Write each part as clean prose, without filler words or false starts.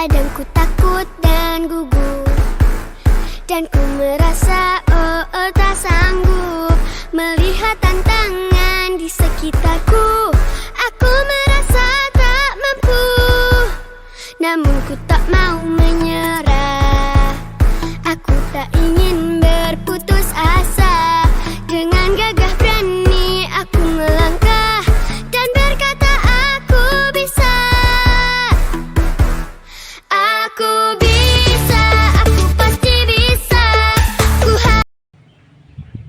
Kadang ku takut dan gugup, dan ku merasa tak sanggup melihat tantangan di sekitarku. Aku merasa tak mampu, namun ku tak mau menyerah. Aku tak ingin berputus asa. Dengan gagah berani aku melangkah dan berkata aku bisa. Aku bisa, aku pasti bisa.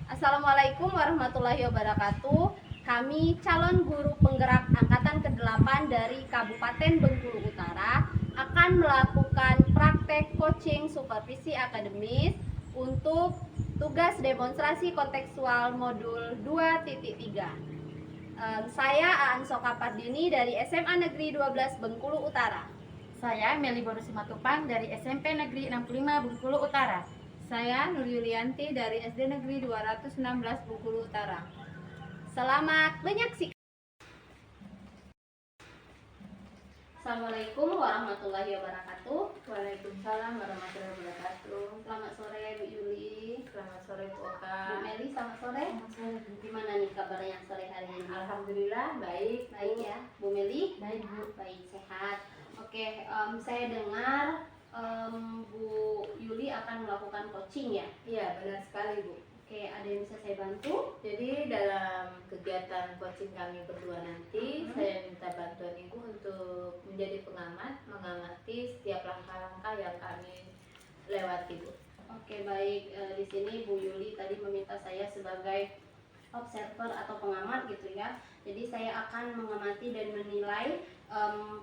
Assalamualaikum warahmatullahi wabarakatuh. Kami calon guru penggerak angkatan ke-8 dari Kabupaten Bengkulu Utara akan melakukan praktek coaching supervisi akademis untuk tugas demonstrasi kontekstual modul 2.3. Saya Aan Sokapardini dari SMA Negeri 12 Bengkulu Utara. Saya Meli Bonusi Matupang dari SMP Negeri 65 Bengkulu Utara. Saya Nur Yulianti dari SD Negeri 216 Bengkulu Utara. Selamat menyaksikan. Assalamualaikum warahmatullahi wabarakatuh. Waalaikumsalam warahmatullahi wabarakatuh. Selamat sore Bu Yuli. Selamat sore Bu Bu Oka. Meli, selamat sore. Gimana nih kabarnya sore hari ini? Alhamdulillah baik. Baik ya. Bu Meli? Baik Bu. Baik, sehat. Oke, saya dengar Bu Yuli akan melakukan coaching ya? Iya benar sekali Bu. Oke, ada yang bisa saya bantu? Jadi dalam kegiatan coaching kami berdua nanti, saya minta bantuan Ibu untuk menjadi pengamat, mengamati setiap langkah-langkah yang kami lewati Bu. Oke, baik. Di sini Bu Yuli tadi meminta saya sebagai observer atau pengamat gitu ya. Jadi saya akan mengamati dan menilai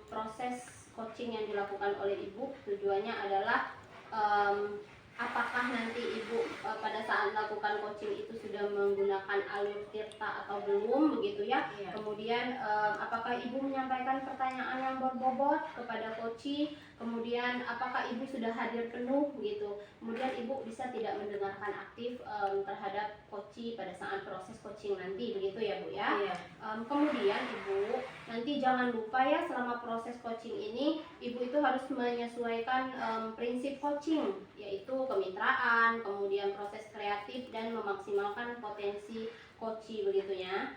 proses coaching yang dilakukan oleh Ibu. Tujuannya adalah apakah nanti Ibu pada saat melakukan coaching itu sudah menggunakan alur tirta atau belum begitu ya. Iya. Kemudian apakah Ibu menyampaikan pertanyaan yang berbobot kepada coach, kemudian apakah Ibu sudah hadir penuh begitu. Kemudian Ibu bisa tidak mendengarkan aktif terhadap coach pada saat proses coaching nanti begitu ya Bu ya. Iya. Kemudian Ibu nanti jangan lupa ya, selama proses coaching ini Ibu itu harus menyesuaikan prinsip coaching, yaitu kemitraan, kemudian proses kreatif dan memaksimalkan potensi coach begitu ya.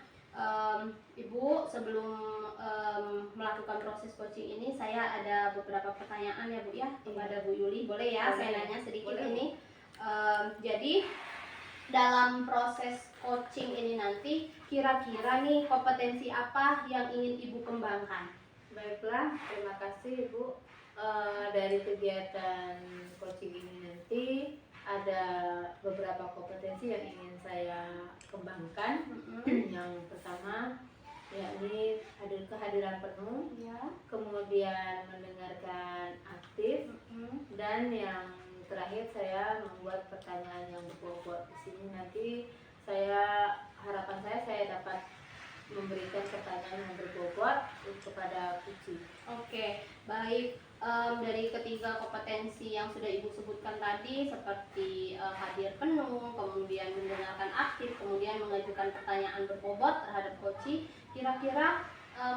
Ibu sebelum melakukan proses coaching ini saya ada beberapa pertanyaan ya Bu ya kepada Bu Yuli, boleh ya? Boleh. Saya nanya sedikit Boleh. ini. Jadi dalam proses coaching ini nanti kira-kira nih kompetensi apa yang ingin Ibu kembangkan? Baiklah, terima kasih Ibu. Dari kegiatan coaching ini nanti ada beberapa kompetensi yang ingin saya kembangkan. Yang pertama yakni kehadiran penuh, Ya. kemudian mendengarkan aktif, dan yang terakhir saya membuat pertanyaan yang berbobot. Di sini nanti harapan saya dapat memberikan pertanyaan yang berbobot kepada Puji. Oke, baik. Dari ketiga kompetensi yang sudah Ibu sebutkan tadi seperti hadir penuh, kemudian mendengarkan aktif, kemudian mengajukan pertanyaan berbobot terhadap coach, kira-kira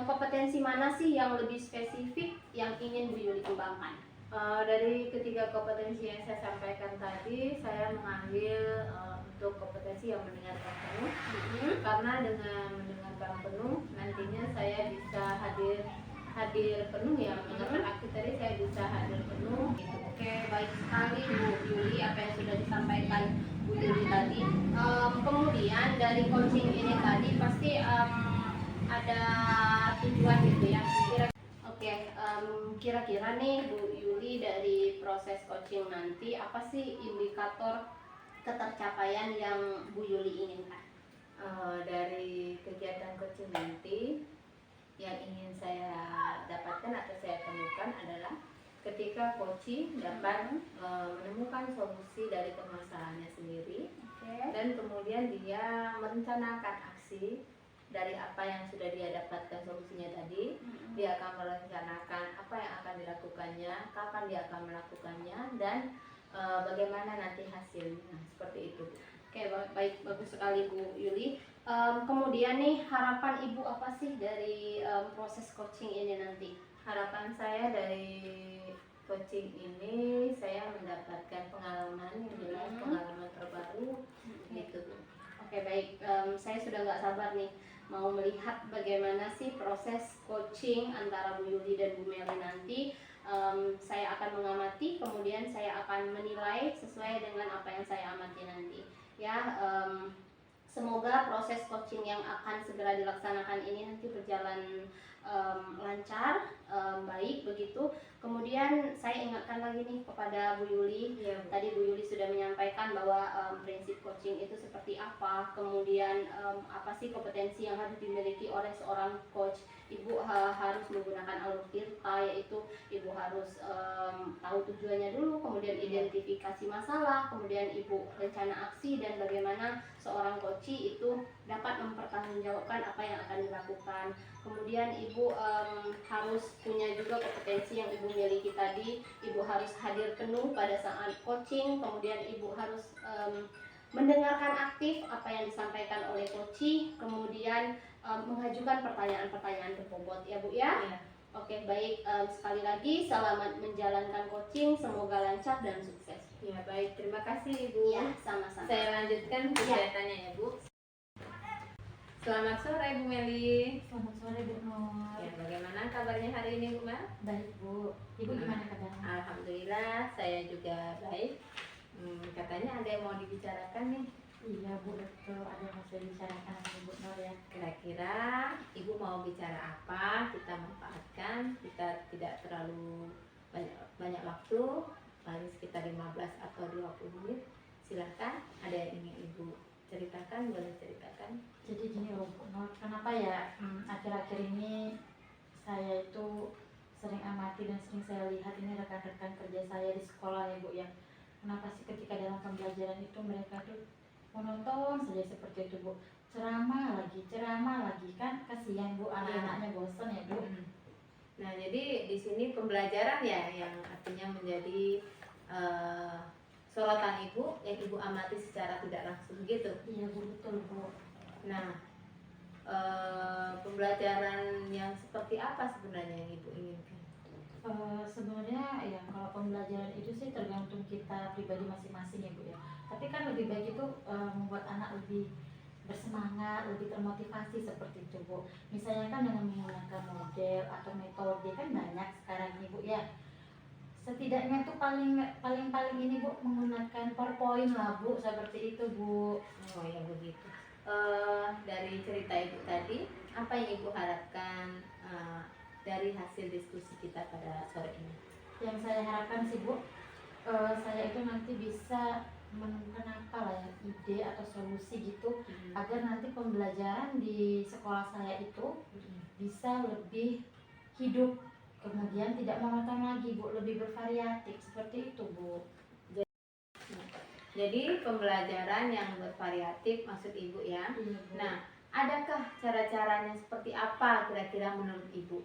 kompetensi mana sih yang lebih spesifik yang ingin Bu Yuli kembangkan? Dari ketiga kompetensi yang saya sampaikan tadi, saya mengambil untuk kompetensi yang mendengarkan penuh, karena dengan mendengarkan penuh nantinya saya bisa hadir penuh ya. Mendengarkan aktif tadi saya bisa hadir penuh gitu. Oke, baik sekali Bu Yuli apa yang sudah disampaikan Bu Yuli tadi. Kemudian dari coaching ini tadi pasti ada tujuan gitu ya. Kira-kira nih Bu Yuli dari proses coaching nanti apa sih indikator ketercapaian yang Bu Yuli inginkan? Dari kegiatan coaching nanti yang ingin saya dapatkan atau saya temukan adalah ketika coaching dapat menemukan solusi dari permasalahannya sendiri, dan kemudian dia merencanakan aksi dari apa yang sudah dia dapatkan solusinya tadi. Dia akan merencanakan apa yang akan dilakukannya, kapan dia akan melakukannya, dan bagaimana nanti hasilnya. Seperti itu. Oke, baik, bagus sekali Bu Yuli. Kemudian nih harapan Ibu apa sih dari proses coaching ini nanti? Harapan saya dari coaching ini saya mendapatkan pengalaman yang jelas, pengalaman terbaru gitu Bu. Oke baik, saya sudah nggak sabar nih mau melihat bagaimana sih proses coaching antara Bu Yuli dan Bu Meli nanti. Saya akan mengamati, kemudian saya akan menilai sesuai dengan apa yang saya amati nanti. Ya, semoga proses coaching yang akan segera dilaksanakan ini nanti berjalan lancar, baik begitu. Kemudian saya ingatkan lagi nih kepada Bu Yuli. Iya, Bu. Tadi Bu Yuli sudah menyampaikan bahwa prinsip coaching itu seperti apa, kemudian apa sih kompetensi yang harus dimiliki oleh seorang coach. Ibu harus menggunakan alur tirta, yaitu ibu harus tahu tujuannya dulu, kemudian identifikasi masalah, kemudian ibu rencana aksi, dan bagaimana seorang coach itu dapat mempertanggungjawabkan apa yang akan dilakukan. Kemudian ibu harus punya juga kompetensi yang ibu miliki tadi. Ibu harus hadir penuh pada saat coaching, kemudian ibu harus mendengarkan aktif apa yang disampaikan oleh coach, kemudian mengajukan pertanyaan-pertanyaan berbobot ya Bu ya. Iya. Oke baik, sekali lagi selamat menjalankan coaching, semoga lancar dan sukses. Ya baik, terima kasih Ibu. Ya sama-sama. Saya lanjutkan kegiatannya ya Bu. Selamat sore Bu Meli. Selamat sore Bu Nur. Ya, bagaimana kabarnya hari ini Bu Mel? Baik Bu. Ibu gimana kabarnya? Alhamdulillah, saya juga baik. Katanya ada yang mau dibicarakan nih. Iya Bu, betul. Ada yang harus dibicarakan sama Ibu Nur ya. Kira-kira Ibu mau bicara apa? Kita manfaatkan, kita tidak terlalu banyak waktu, paling sekitar 15 atau 20 menit. Silahkan, ada yang ingin Ibu ceritakan, boleh ceritakan. Jadi gini loh Bu Nur, kenapa ya akhir-akhir ini saya itu sering amati dan sering saya lihat ini rekan-rekan kerja saya di sekolah ya Bu ya. Kenapa sih ketika dalam pembelajaran itu mereka tuh monoton saja seperti itu Bu, ceramah lagi kan, kasihan Bu, anak-anaknya bosan ya Bu. Nah jadi di sini pembelajaran ya yang artinya menjadi sorotan Ibu yang Ibu amati secara tidak langsung gitu. Iya Bu, betul Bu. Nah pembelajaran yang seperti apa sebenarnya yang Ibu inginkan? Sebenarnya ya kalau pembelajaran itu sih tergantung kita pribadi masing-masing ya Bu ya. Tapi kan lebih baik itu membuat anak lebih bersemangat, lebih termotivasi seperti itu Bu. Misalnya kan dengan menggunakan model atau metode kan banyak sekarang ini Bu ya. Setidaknya tuh paling ini Bu menggunakan PowerPoint lah Bu, seperti itu Bu. Oh ya begitu. Dari cerita Ibu tadi, apa yang Ibu harapkan dari hasil diskusi kita pada sore ini? Yang saya harapkan sih Bu, saya itu nanti bisa menemukan apa lah ya, ide atau solusi gitu agar nanti pembelajaran di sekolah saya itu bisa lebih hidup, kemudian tidak monoton lagi Bu, lebih bervariatif seperti itu Bu. Jadi pembelajaran yang bervariatif maksud Ibu ya. Iya, Bu. Nah, adakah cara-caranya seperti apa kira-kira menurut Ibu?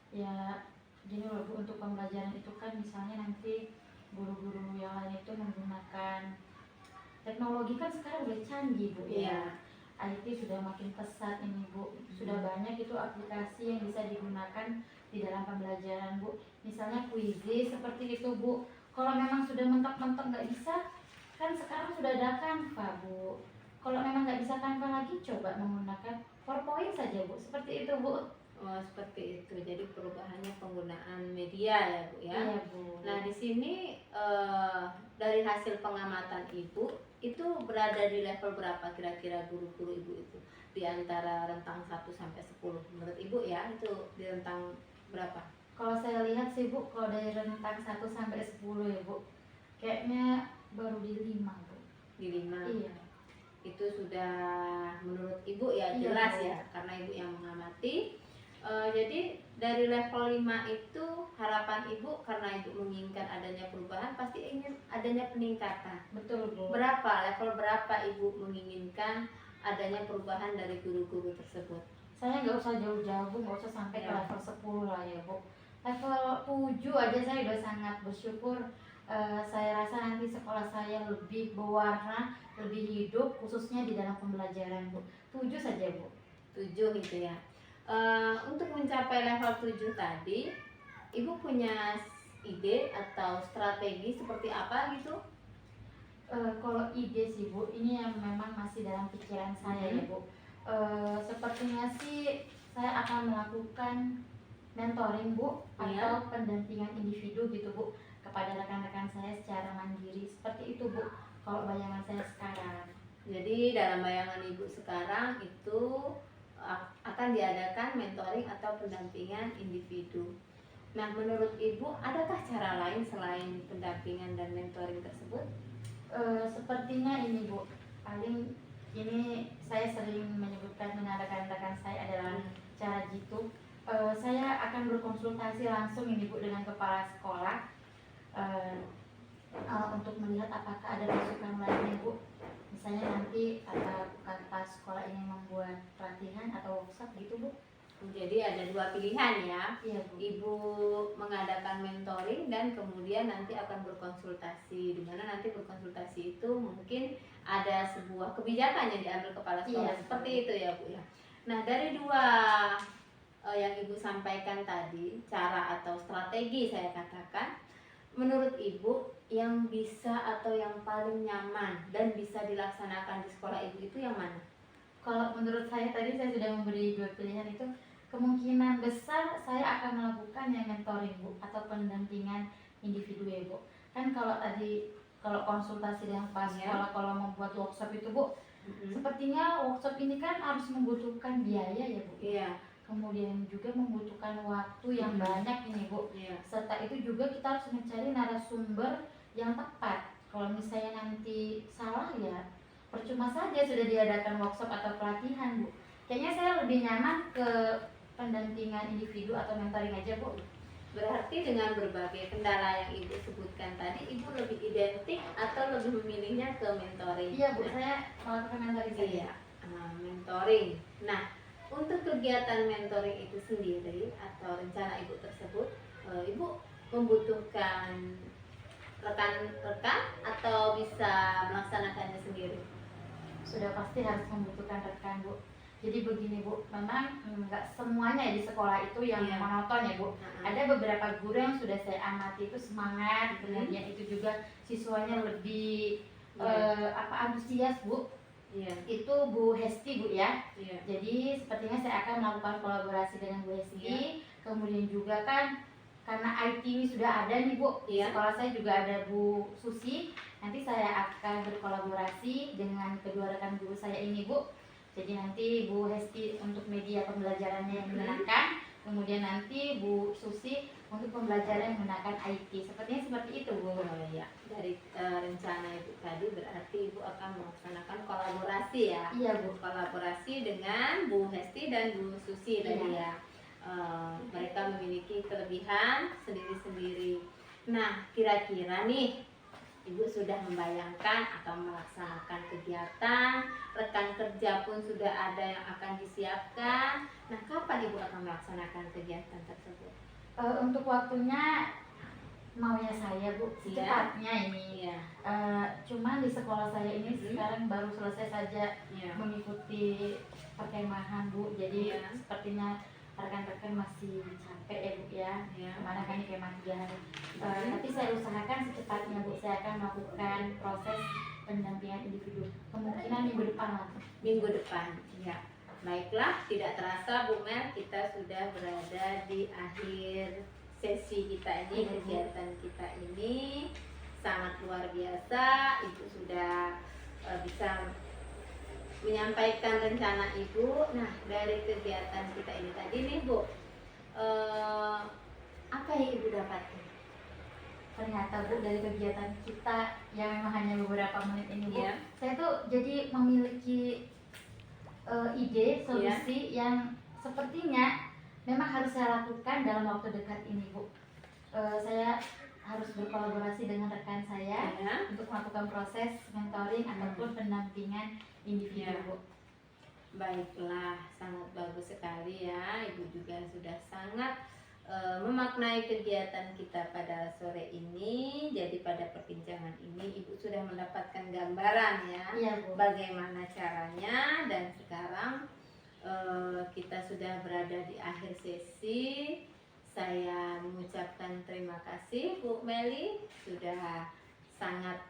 Ya gini loh Bu, untuk pembelajaran itu kan misalnya nanti guru-guru yang lain itu menggunakan teknologi kan sekarang udah canggih Bu ya. IT sudah makin pesat ini Bu, sudah banyak itu aplikasi yang bisa digunakan di dalam pembelajaran Bu. Misalnya Quizy seperti itu Bu. Kalau memang sudah mentok-mentok nggak bisa, kan sekarang sudah ada Canva Bu. Kalau memang nggak bisa Canva lagi, coba menggunakan PowerPoint saja Bu, seperti itu Bu. Oh, seperti itu. Jadi perubahannya penggunaan media ya Bu ya. Iya Bu. Nah, di sini dari hasil pengamatan Ibu itu berada di level berapa kira-kira guru-guru Ibu itu? Di antara rentang 1 sampai 10 menurut Ibu ya, itu di rentang berapa? Kalau saya lihat sih Bu, kalau dari rentang 1 sampai 10 ya Bu, kayaknya baru di 5 Bu. Di 5. Iya. Itu sudah menurut Ibu ya, Iya, jelas Bu. ya, karena Ibu yang mengamati. Jadi dari level 5 itu harapan Ibu karena Ibu menginginkan adanya perubahan, pasti ingin adanya peningkatan. Betul Bu. Berapa, level berapa Ibu menginginkan adanya perubahan dari guru-guru tersebut? Saya nggak usah jauh-jauh Bu, nggak usah sampai ke Ya. level 10 lah ya Bu. Level 7 aja saya udah sangat bersyukur. Saya rasa nanti sekolah saya lebih berwarna, lebih hidup, khususnya di dalam pembelajaran Bu. 7 saja Bu. 7 gitu ya. Untuk mencapai level 7 tadi, Ibu punya ide atau strategi seperti apa gitu? Kalau ide sih Bu, ini yang memang masih dalam pikiran saya ya Bu. Sepertinya sih saya akan melakukan mentoring Bu, Iya. atau pendampingan individu gitu Bu, kepada rekan-rekan saya secara mandiri. Seperti itu Bu, kalau bayangan saya sekarang. Jadi dalam bayangan Ibu sekarang itu akan diadakan mentoring atau pendampingan individu. Nah, menurut Ibu adakah cara lain selain pendampingan dan mentoring tersebut? Sepertinya ini Bu, paling ini saya sering menyebutkan dengan rekan-rekan saya adalah cara jitu. Saya akan berkonsultasi langsung ini Bu dengan kepala sekolah untuk melihat apakah ada masukan lainnya Bu. Misalnya nanti kepala sekolah ini membuat pelatihan atau workshop gitu Bu. Jadi ada dua pilihan ya. Iya Bu. Ibu mengadakan mentoring dan kemudian nanti akan berkonsultasi, di mana nanti berkonsultasi itu mungkin ada sebuah kebijakan yang diambil kepala sekolah. Iya, Seperti itu ya Bu ya. Nah, dari dua yang Ibu sampaikan tadi, cara atau strategi saya katakan, menurut Ibu yang bisa atau yang paling nyaman dan bisa dilaksanakan di sekolah Ibu itu yang mana? Kalau menurut saya tadi saya sudah memberi dua pilihan itu, kemungkinan besar saya akan melakukan yang mentoring Bu, atau pendampingan individu ya Bu. Kan kalau tadi konsultasi dengan kepala sekolah, kalau membuat workshop itu Bu, sepertinya workshop ini kan harus membutuhkan biaya ya Bu. Iya. Kemudian juga membutuhkan waktu yang banyak ini Bu. Iya. Serta itu juga kita harus mencari narasumber yang tepat. Kalau misalnya nanti salah ya percuma saja sudah diadakan workshop atau pelatihan Bu. Kayaknya saya lebih nyaman ke pendampingan individu atau mentoring aja Bu. Berarti dengan berbagai kendala yang Ibu sebutkan tadi, Ibu lebih identik atau lebih memilihnya ke mentoring? Iya Bu, saya melakukan mentoring saja. Iya, mentoring. Nah, untuk kegiatan mentoring itu sendiri atau rencana Ibu tersebut, Ibu membutuhkan rekan-rekan atau bisa melaksanakannya sendiri? Sudah pasti harus membutuhkan rekan Bu. Jadi begini Bu, memang nggak semuanya di sekolah itu yang monoton ya Bu. Ada beberapa guru yang sudah saya amati itu semangat, kemudian itu juga siswanya lebih antusias Bu. Iya. Itu Bu Hesti Bu ya. Iya. Jadi sepertinya saya akan melakukan kolaborasi dengan Bu Hesti. Kemudian juga kan karena IT ini sudah ada nih Bu, di sekolah saya juga ada Bu Susi. Nanti saya akan berkolaborasi dengan kedua rekan guru saya ini Bu. Jadi nanti Bu Hesti untuk media pembelajarannya yang menyenangkan, kemudian nanti Bu Susi untuk pembelajaran yang menggunakan IT. Sepertinya seperti itu Bu. Oh iya, dari rencana Ibu tadi berarti Ibu akan melaksanakan kolaborasi ya? Iya Bu. Kolaborasi dengan Bu Hesti dan Bu Susi tadi Iya. ya. Mereka memiliki kelebihan sendiri-sendiri. Nah, kira-kira nih Ibu sudah membayangkan atau melaksanakan kegiatan, rekan kerja pun sudah ada yang akan disiapkan. Nah, kapan Ibu akan melaksanakan kegiatan tersebut? Untuk waktunya maunya saya Bu, secepatnya ini. Iya. Cuman di sekolah saya ini sekarang baru selesai saja Iya. mengikuti perkemahan Bu. Jadi Iya. sepertinya rekan-rekan masih capek ya Bu ya. Iya. Kemana kan ini kemah 3 hari. Tapi saya usahakan secepatnya Bu, saya akan melakukan proses pendampingan individu. Kemungkinan minggu depan lah. Minggu depan, ya. Baiklah, tidak terasa Bu Mel, kita sudah berada di akhir sesi kita ini, kegiatan kita ini sangat luar biasa. Ibu sudah bisa menyampaikan rencana Ibu. Nah, dari kegiatan kita ini tadi nih Bu, apa yang Ibu dapatkan? Ternyata Bu, dari kegiatan kita yang memang hanya beberapa menit ini Bu, Iya. saya tuh jadi memiliki ide, solusi yang sepertinya memang harus saya lakukan dalam waktu dekat ini Bu. Saya harus berkolaborasi dengan rekan saya untuk melakukan proses mentoring ataupun pendampingan individu Bu. Baiklah, sangat bagus sekali ya. Ibu juga sudah sangat memaknai kegiatan kita pada sore ini. Jadi pada perbincangan ini Ibu sudah mendapatkan gambaran ya, Iya Bu. bagaimana caranya. Dan sekarang kita sudah berada di akhir sesi. Saya mengucapkan terima kasih kasih Bu Meli, sudah sangat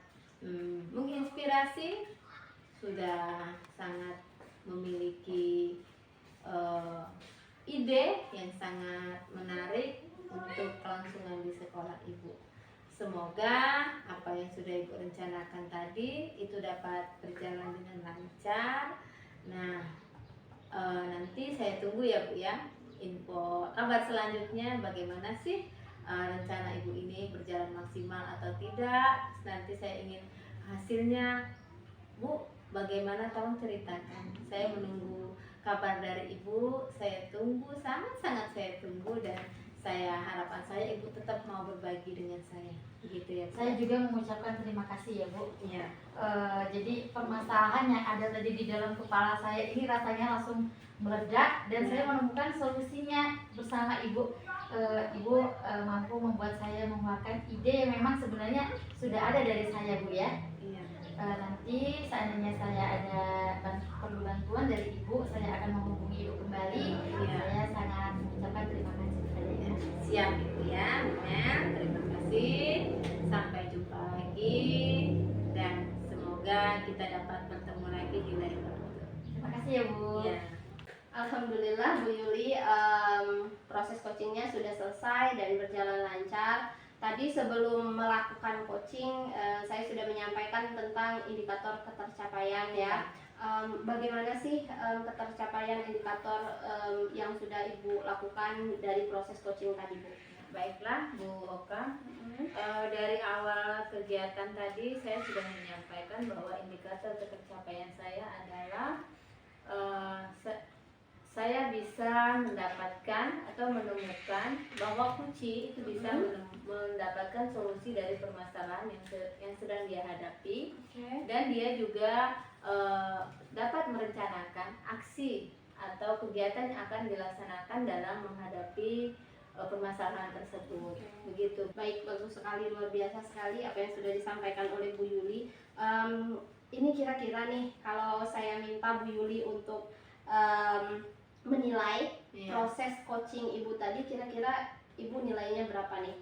menginspirasi, sudah sangat memiliki ide yang sangat menarik untuk kelangsungan di sekolah Ibu. Semoga apa yang sudah Ibu rencanakan tadi itu dapat berjalan dengan lancar. Nah, nanti saya tunggu ya Bu ya, info kabar selanjutnya bagaimana sih rencana Ibu ini berjalan maksimal atau tidak. Nanti saya ingin hasilnya. Bu, bagaimana, tolong ceritakan. Saya menunggu kabar dari Ibu. Saya tunggu, sangat-sangat saya tunggu, dan harapan saya Ibu tetap mau berbagi dengan saya. Begitu ya Bu. Saya juga mengucapkan terima kasih ya Bu. Iya. Jadi permasalahan yang ada tadi di dalam kepala saya ini rasanya langsung meledak, dan saya menemukan solusinya bersama Ibu. Ibu mampu membuat saya mengeluarkan ide yang memang sebenarnya sudah ada dari saya Bu ya. Iya. Nanti seandainya saya ada perlu bantuan dari Ibu, saya akan menghubungi Ibu kembali. Iya. Saya sangat mengucapkan terima kasih kepada Ibu. Siap Ibu ya, Mel. Terima kasih. Sampai jumpa lagi, dan semoga kita dapat bertemu lagi di lain waktu. Terima kasih ya Bu. Iya. Alhamdulillah Bu Yuli, proses coachingnya sudah selesai dan berjalan lancar. Tadi sebelum melakukan coaching, saya sudah menyampaikan tentang indikator ketercapaian ya. Bagaimana sih ketercapaian indikator yang sudah Ibu lakukan dari proses coaching tadi Bu? Baiklah Bu Oka, dari awal kegiatan tadi saya sudah menyampaikan bahwa indikator ketercapaian saya adalah saya bisa mendapatkan atau menemukan bahwa Kuci itu bisa mendapatkan solusi dari permasalahan yang sedang dia hadapi. Dan dia juga dapat merencanakan aksi atau kegiatan yang akan dilaksanakan dalam menghadapi permasalahan tersebut. Begitu. Baik, bagus sekali, luar biasa sekali apa yang sudah disampaikan oleh Bu Yuli. Ini kira-kira nih, kalau saya minta Bu Yuli untuk menilai proses coaching Ibu tadi, kira-kira Ibu nilainya berapa nih?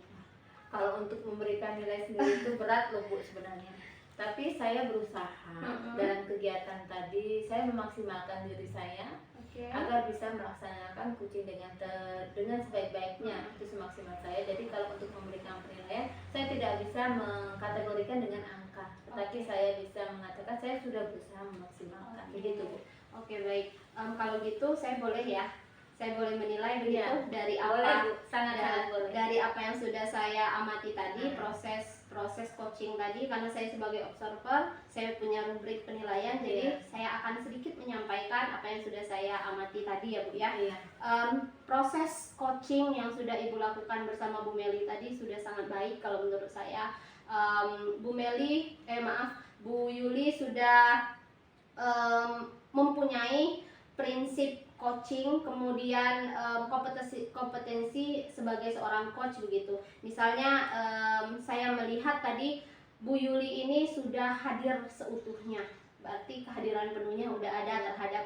Kalau untuk memberikan nilai sendiri itu berat loh Bu sebenarnya. Tapi saya berusaha dalam kegiatan tadi, saya memaksimalkan diri saya agar bisa melaksanakan coaching dengan sebaik-baiknya, itu semaksimal saya. Jadi kalau untuk memberikan penilaian, saya tidak bisa mengkategorikan dengan angka, tetapi saya bisa mengatakan saya sudah berusaha memaksimalkan. Begitu Bu. Oke, baik. Kalau gitu saya boleh ya? Saya boleh menilai begitu Iya. dari Boleh apa? Bu, sangat-sangat boleh. Dari apa yang sudah saya amati tadi, proses coaching tadi, karena saya sebagai observer, saya punya rubrik penilaian, jadi saya akan sedikit menyampaikan apa yang sudah saya amati tadi ya Bu ya. Iya. Proses coaching yang sudah Ibu lakukan bersama Bu Meli tadi sudah sangat baik kalau menurut saya. Bu Yuli sudah mempunyai prinsip coaching, kemudian kompetensi sebagai seorang coach begitu. Misalnya saya melihat tadi Bu Yuli ini sudah hadir seutuhnya, berarti kehadiran penuhnya udah ada terhadap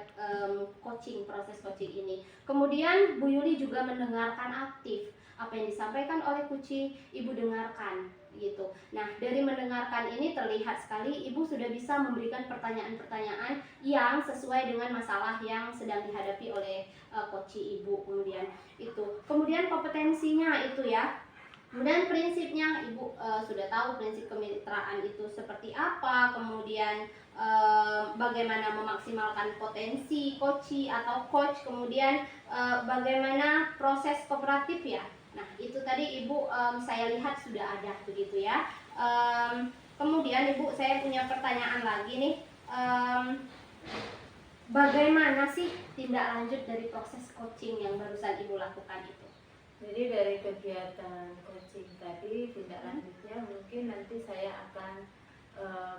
proses coaching ini. Kemudian Bu Yuli juga mendengarkan aktif apa yang disampaikan oleh Kuci, Ibu dengarkan gitu. Nah, dari mendengarkan ini terlihat sekali Ibu sudah bisa memberikan pertanyaan-pertanyaan yang sesuai dengan masalah yang sedang dihadapi oleh Koci Ibu. Kemudian kompetensinya itu ya. Kemudian prinsipnya Ibu sudah tahu prinsip kemitraan itu seperti apa, kemudian bagaimana memaksimalkan potensi Koci atau coach, kemudian bagaimana proses kooperatif ya. Nah, itu tadi Ibu saya lihat sudah ada begitu ya. Kemudian Ibu, saya punya pertanyaan lagi nih. Bagaimana sih tindak lanjut dari proses coaching yang barusan Ibu lakukan itu? Jadi dari kegiatan coaching tadi, tindak lanjutnya mungkin nanti saya akan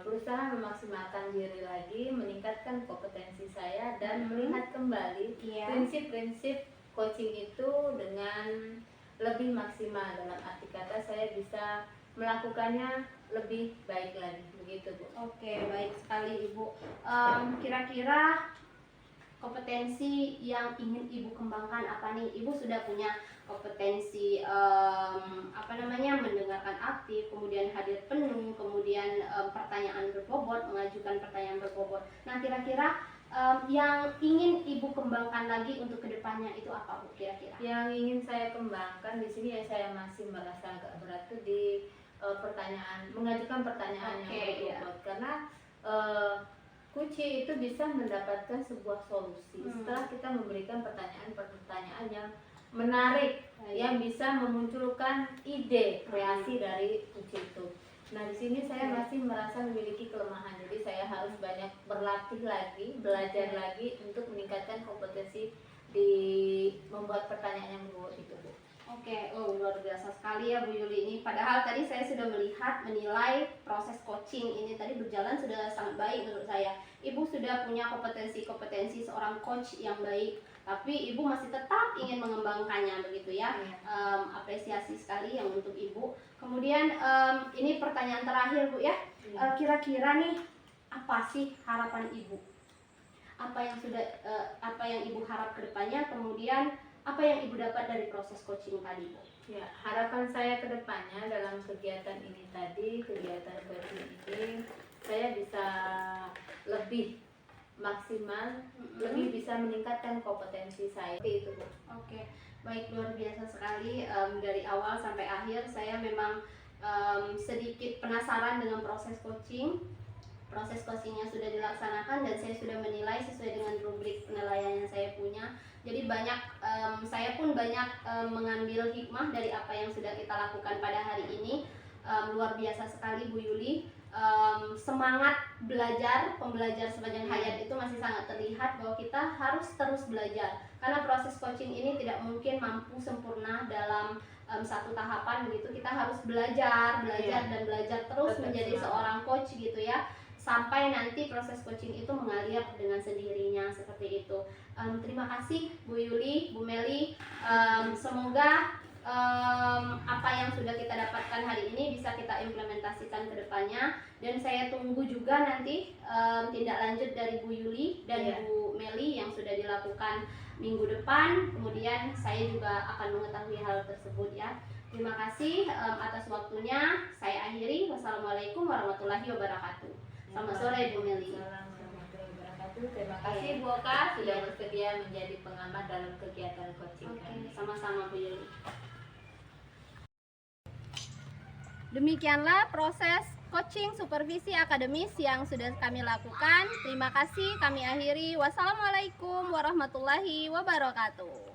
berusaha memaksimalkan diri lagi, meningkatkan kompetensi saya, dan melihat kembali prinsip-prinsip coaching itu dengan lebih maksimal. Dalam arti kata saya bisa melakukannya lebih baik lagi, begitu Bu. Oke, baik sekali Ibu. Kira-kira kompetensi yang ingin Ibu kembangkan apa nih? Ibu sudah punya kompetensi mendengarkan pertanyaan berbobot, mengajukan pertanyaan berbobot. Nah, kira-kira yang ingin Ibu kembangkan lagi untuk kedepannya itu apa, Bu, kira-kira? Yang ingin saya kembangkan di sini, ya saya masih merasa agak berat tuh di mengajukan pertanyaan Oke, yang berbobot, karena Kuci itu bisa mendapatkan sebuah solusi setelah kita memberikan pertanyaan-pertanyaan yang menarik, yang bisa memunculkan ide kreasi dari Kuci itu. Nah, di sini saya masih merasa memiliki kelemahan, jadi saya harus banyak berlatih lagi, belajar lagi untuk meningkatkan kompetensi di membuat pertanyaan yang berbobot itu, Bu. Oke, luar biasa sekali ya Bu Yuli ini. Padahal tadi saya sudah menilai proses coaching ini tadi berjalan sudah sangat baik menurut saya. Ibu sudah punya kompetensi seorang coach yang baik, tapi Ibu masih tetap ingin mengembangkannya begitu ya. Apresiasi sekali yang untuk Ibu. Kemudian ini pertanyaan terakhir Bu ya. Kira-kira nih apa sih harapan Ibu? Apa yang Ibu harap ke depannya? Kemudian apa yang Ibu dapat dari proses coaching tadi, Bu? Ya, harapan saya ke depannya dalam kegiatan ini tadi, kegiatan coaching ini, saya bisa lebih maksimal, lebih bisa meningkatkan kompetensi saya. Itu, Bu. Oke, baik, luar biasa sekali. Dari awal sampai akhir saya memang sedikit penasaran dengan proses coaching. Proses coachingnya sudah dilaksanakan dan saya sudah menilai sesuai dengan rubrik penilaian yang saya punya. Jadi saya pun banyak mengambil hikmah dari apa yang sudah kita lakukan pada hari ini. Luar biasa sekali Bu Yuli. Semangat pembelajar sepanjang hayat itu masih sangat terlihat bahwa kita harus terus belajar. Karena proses coaching ini tidak mungkin mampu sempurna dalam satu tahapan begitu. Kita harus belajar dan belajar terus menjadi seorang coach gitu ya. Sampai nanti proses coaching itu mengalir dengan sendirinya seperti itu. Terima kasih Bu Yuli, Bu Meli. Semoga apa yang sudah kita dapatkan hari ini bisa kita implementasikan ke depannya. Dan saya tunggu juga nanti tindak lanjut dari Bu Yuli dan Bu Meli yang sudah dilakukan minggu depan. Kemudian saya juga akan mengetahui hal tersebut ya. Terima kasih atas waktunya. Saya akhiri. Wassalamualaikum warahmatullahi wabarakatuh. Selamat sore Bu Meli. Terima kasih Bu Oka sudah bersedia menjadi pengamat dalam kegiatan coaching kami. Sama-sama Bu Yuli. Demikianlah proses coaching supervisi akademis yang sudah kami lakukan. Terima kasih, kami akhiri. Wassalamualaikum warahmatullahi wabarakatuh.